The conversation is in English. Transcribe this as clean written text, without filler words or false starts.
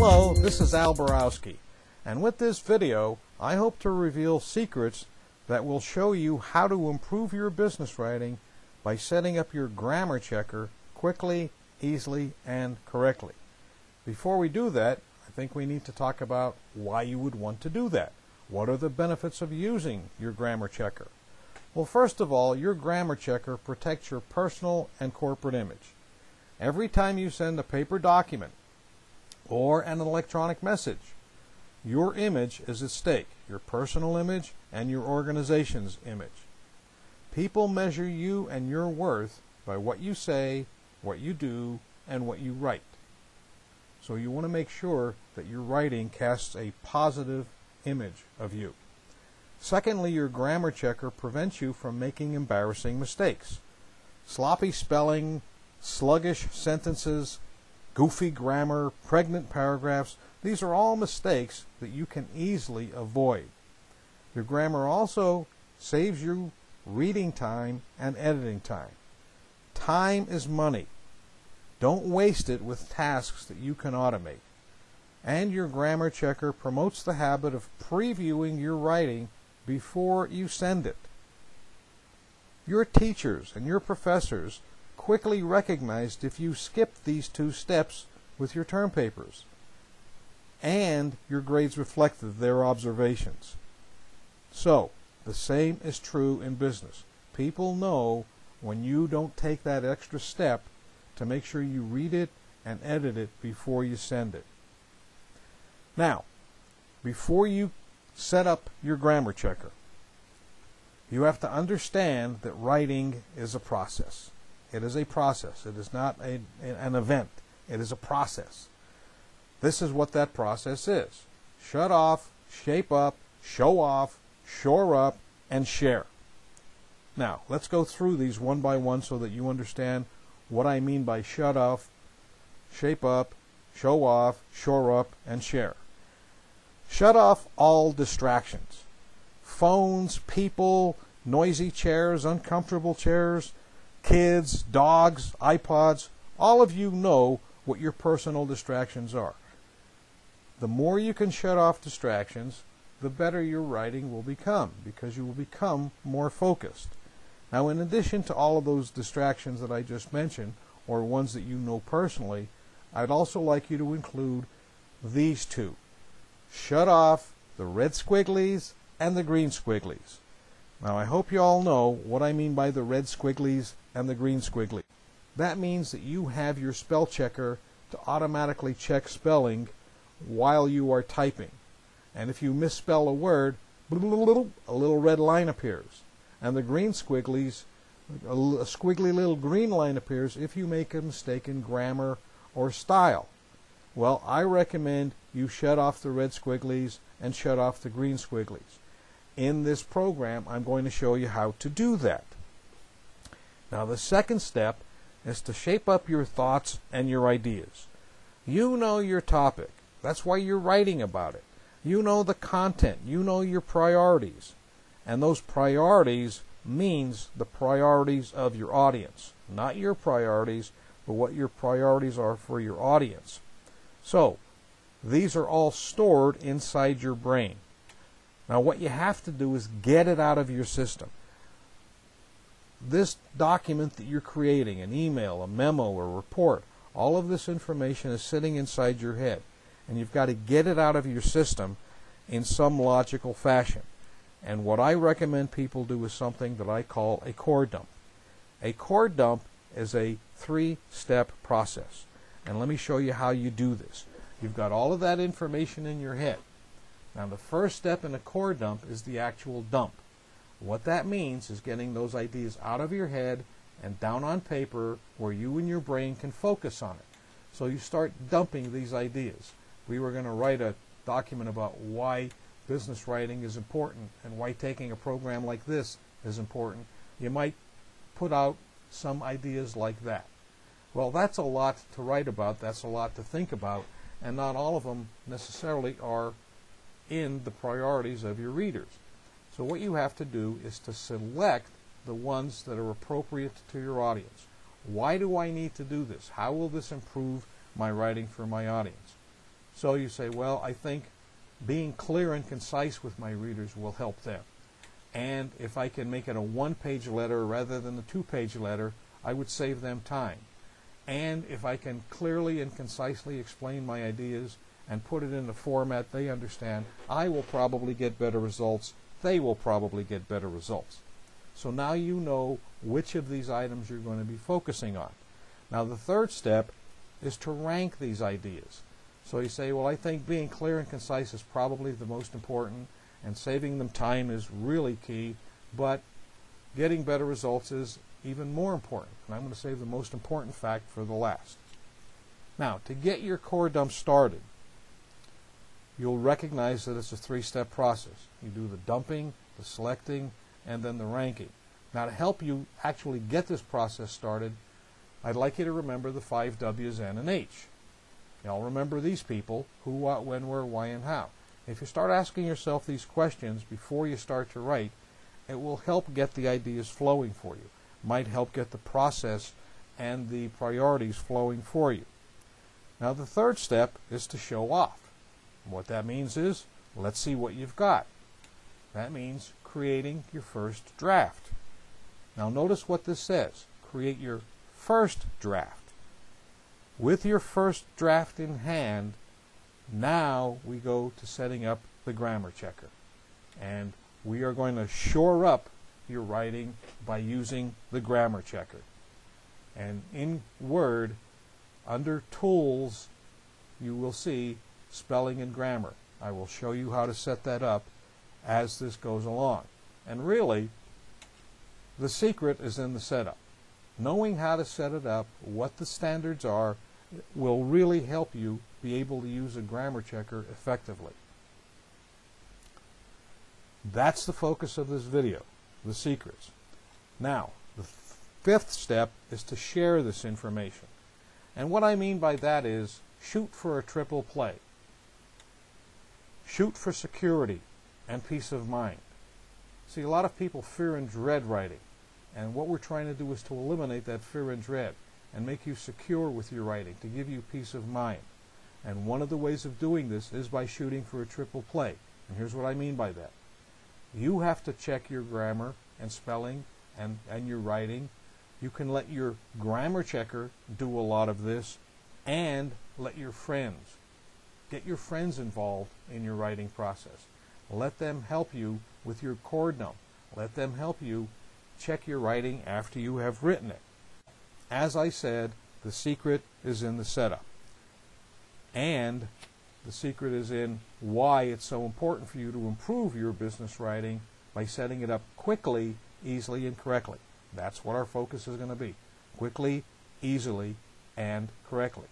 Hello, this is Al Borowski, and with this video I hope to reveal secrets that will show you how to improve your business writing by setting up your grammar checker quickly, easily, and correctly. Before we do that, I think we need to talk about why you would want to do that. What are the benefits of using your grammar checker? Well, first of all, your grammar checker protects your personal and corporate image. Every time you send a paper document or an electronic message, your image is at stake, your personal image and your organization's image. People measure you and your worth by what you say, what you do, and what you write. So you want to make sure that your writing casts a positive image of you. Secondly, your grammar checker prevents you from making embarrassing mistakes. Sloppy spelling, sluggish sentences, goofy grammar, pregnant paragraphs, these are all mistakes that you can easily avoid. Your grammar also saves you reading time and editing time. Time is money. Don't waste it with tasks that you can automate. And your grammar checker promotes the habit of previewing your writing before you send it. Your teachers and your professors quickly recognized if you skipped these two steps with your term papers, and your grades reflected their observations. So, the same is true in business. People know when you don't take that extra step to make sure you read it and edit it before you send it. Now, before you set up your grammar checker, you have to understand that writing is a process. It is a process. It is not an event. It is a process. This is what that process is. Shut off, shape up, show off, shore up, and share. Now, let's go through these one by one so that you understand what I mean by shut off, shape up, show off, shore up, and share. Shut off all distractions. Phones, people, noisy chairs, uncomfortable chairs, kids, dogs, iPods. All of you know what your personal distractions are. The more you can shut off distractions, the better your writing will become, because you will become more focused. Now, in addition to all of those distractions that I just mentioned, or ones that you know personally, I'd also like you to include these two. Shut off the red squigglies and the green squigglies. Now, I hope you all know what I mean by the red squigglies and the green squigglies. That means that you have your spell checker to automatically check spelling while you are typing. And if you misspell a word, a little red line appears. And the green squigglies, a squiggly little green line appears if you make a mistake in grammar or style. Well, I recommend you shut off the red squigglies and shut off the green squigglies. In this program, I'm going to show you how to do that. Now, the second step is to shape up your thoughts and your ideas. You know your topic. That's why you're writing about it. You know the content. You know your priorities. And those priorities means the priorities of your audience. Not your priorities, but what your priorities are for your audience. So, these are all stored inside your brain. Now, what you have to do is get it out of your system. This document that you're creating, an email, a memo, a report, all of this information is sitting inside your head. And you've got to get it out of your system in some logical fashion. And what I recommend people do is something that I call a core dump. A core dump is a 3-step process. And let me show you how you do this. You've got all of that information in your head. Now, the first step in a core dump is the actual dump. What that means is getting those ideas out of your head and down on paper where you and your brain can focus on it. So you start dumping these ideas. We were going to write a document about why business writing is important and why taking a program like this is important. You might put out some ideas like that. Well, that's a lot to write about, that's a lot to think about, and not all of them necessarily are in the priorities of your readers. So what you have to do is to select the ones that are appropriate to your audience. Why do I need to do this? How will this improve my writing for my audience? So you say, well, I think being clear and concise with my readers will help them. And if I can make it a one-page letter rather than a two-page letter, I would save them time. And if I can clearly and concisely explain my ideas and put it in a format they understand, I will probably get better results. They will probably get better results. So now you know which of these items you're going to be focusing on. Now the third step is to rank these ideas. So you say, well, I think being clear and concise is probably the most important, and saving them time is really key, but getting better results is even more important. And I'm going to save the most important fact for the last. Now, to get your core dump started, you'll recognize that it's a three-step process. You do the dumping, the selecting, and then the ranking. Now, to help you actually get this process started, I'd like you to remember the 5 W's, N, and H. Y'all remember these people: who, what, when, where, why, and how. If you start asking yourself these questions before you start to write, it will help get the ideas flowing for you. Might help get the process and the priorities flowing for you. Now the third step is to show off. What that means is, let's see what you've got. That means creating your first draft. Now notice what this says. Create your first draft. With your first draft in hand, now we go to setting up the grammar checker. And we are going to shore up your writing by using the grammar checker. And in Word, under Tools, you will see Spelling and Grammar. I will show you how to set that up as this goes along. And really, the secret is in the setup. Knowing how to set it up, what the standards are, will really help you be able to use a grammar checker effectively. That's the focus of this video, the secrets. Now, the fifth step is to share this information. And what I mean by that is shoot for a triple play. Shoot for security and peace of mind. See, a lot of people fear and dread writing. And what we're trying to do is to eliminate that fear and dread and make you secure with your writing, to give you peace of mind. And one of the ways of doing this is by shooting for a triple play. And here's what I mean by that. You have to check your grammar and spelling and your writing. You can let your grammar checker do a lot of this, and let your friends, get your friends involved in your writing process. Let them help you with your core dump. Let them help you check your writing after you have written it. As I said, the secret is in the setup. And the secret is in why it's so important for you to improve your business writing by setting it up quickly, easily, and correctly. That's what our focus is going to be. Quickly, easily, and correctly.